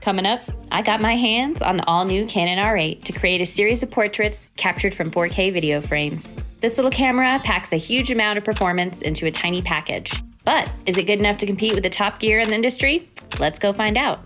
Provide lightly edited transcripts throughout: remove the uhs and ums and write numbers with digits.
Coming up, I got my hands on the all-new Canon R8 to create a series of portraits captured from 4K video frames. This little camera packs a huge amount of performance into a tiny package. But is it good enough to compete with the top gear in the industry? Let's go find out.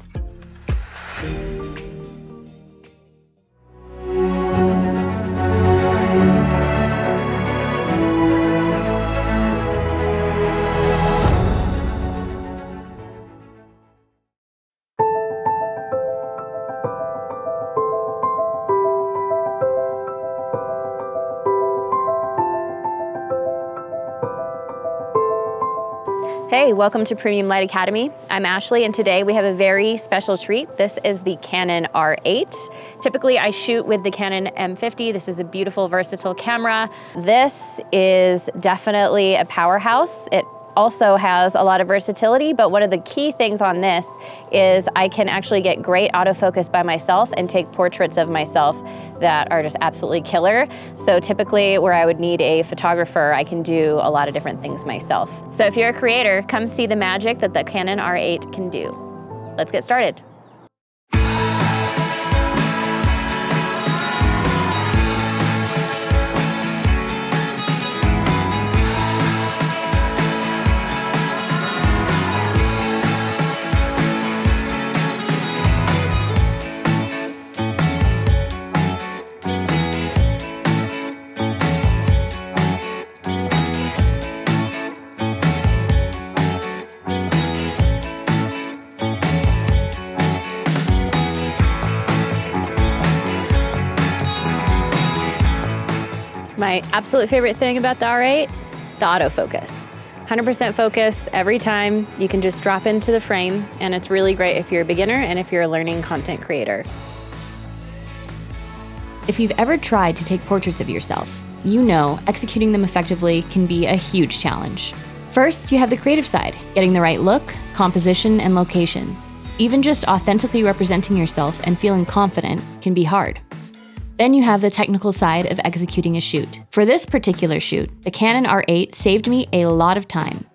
Hey, welcome to Premium Light Academy. I'm Ashley, and today we have a very special treat. This is the Canon R8. Typically, I shoot with the Canon M50. This is a beautiful, versatile camera. This is definitely a powerhouse. It also has a lot of versatility, but one of the key things on this is I can actually get great autofocus by myself and take portraits of myself that are just absolutely killer. So typically where I would need a photographer, I can do a lot of different things myself. So if you're a creator, come see the magic that the Canon R8 can do. Let's get started. My absolute favorite thing about the R8, the autofocus. 100% focus every time. You can just drop into the frame, and it's really great if you're a beginner and if you're a learning content creator. If you've ever tried to take portraits of yourself, you know executing them effectively can be a huge challenge. First, you have the creative side, getting the right look, composition, and location. Even just authentically representing yourself and feeling confident can be hard. Then you have the technical side of executing a shoot. For this particular shoot, the Canon R8 saved me a lot of time.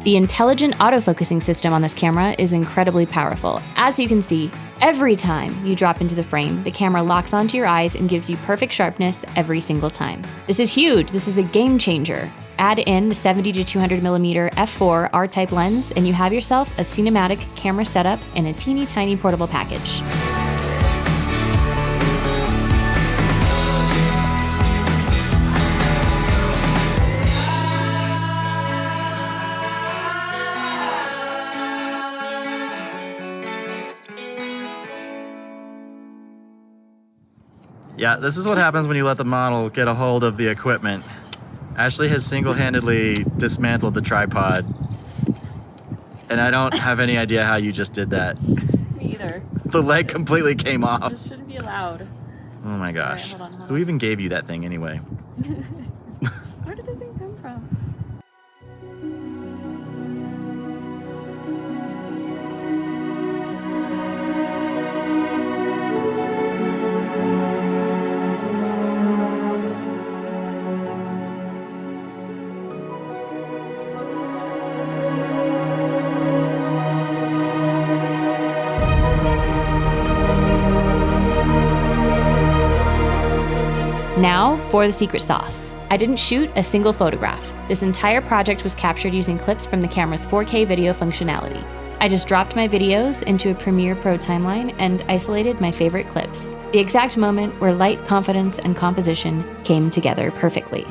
The intelligent autofocusing system on this camera is incredibly powerful. As you can see, every time you drop into the frame, the camera locks onto your eyes and gives you perfect sharpness every single time. This is huge. This is a game changer. Add in the 70 to 200mm f4 R-type lens, and you have yourself a cinematic camera setup in a teeny tiny portable package. Yeah, this is what happens when you let the model get a hold of the equipment. Ashley has single-handedly dismantled the tripod, and I don't have any idea how you just did that. Me either. The leg completely came off. This shouldn't be allowed. Oh my gosh. All right, hold on. Who even gave you that thing anyway? Where did this thing come from? Now for the secret sauce. I didn't shoot a single photograph. This entire project was captured using clips from the camera's 4K video functionality. I just dropped my videos into a Premiere Pro timeline and isolated my favorite clips. The exact moment where light, confidence, and composition came together perfectly.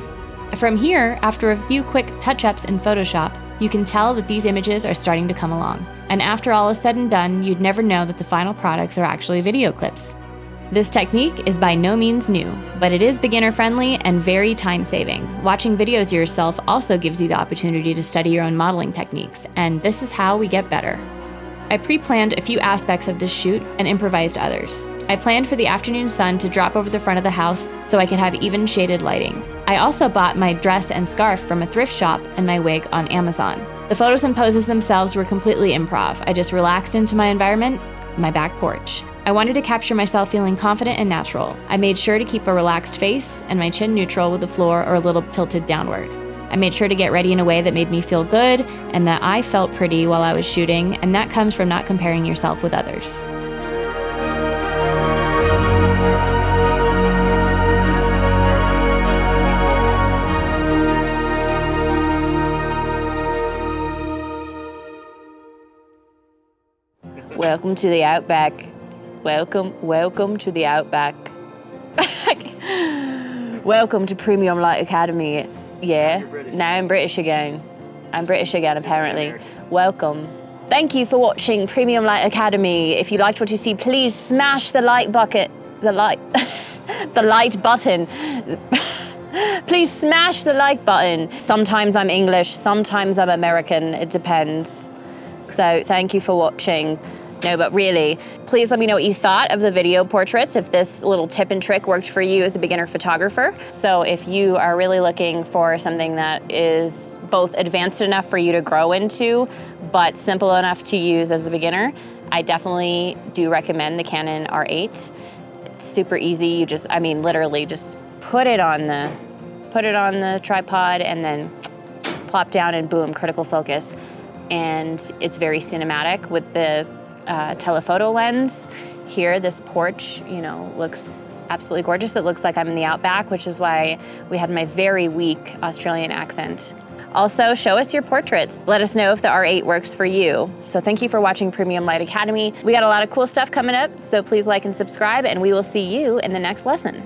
From here, after a few quick touch-ups in Photoshop, you can tell that these images are starting to come along. And after all is said and done, you'd never know that the final products are actually video clips. This technique is by no means new, but it is beginner-friendly and very time-saving. Watching videos of yourself also gives you the opportunity to study your own modeling techniques, and this is how we get better. I pre-planned a few aspects of this shoot and improvised others. I planned for the afternoon sun to drop over the front of the house so I could have even shaded lighting. I also bought my dress and scarf from a thrift shop and my wig on Amazon. The photos and poses themselves were completely improv. I just relaxed into my environment, my back porch. I wanted to capture myself feeling confident and natural. I made sure to keep a relaxed face and my chin neutral with the floor or a little tilted downward. I made sure to get ready in a way that made me feel good and that I felt pretty while I was shooting, and that comes from not comparing yourself with others. Welcome to the Outback. Welcome to the Outback. Welcome to Premium Light Academy. Yeah, now I'm British again. I'm British again, apparently. Welcome. Thank you for watching Premium Light Academy. If you liked what you see, please smash the like bucket. The like button. Please smash the like button. Sometimes I'm English, sometimes I'm American. It depends. So thank you for watching. No, but really, please let me know what you thought of the video portraits, if this little tip and trick worked for you as a beginner photographer. So if you are really looking for something that is both advanced enough for you to grow into, but simple enough to use as a beginner, I definitely do recommend the Canon R8. It's super easy. You just, literally just put it on the tripod and then plop down and boom, critical focus. And it's very cinematic with the telephoto lens. Here, this porch, looks absolutely gorgeous. It looks like I'm in the Outback, which is why we had my very weak Australian accent. Also, show us your portraits. Let us know if the R8 works for you. So thank you for watching Premium Light Academy. We got a lot of cool stuff coming up, so please like and subscribe, and we will see you in the next lesson.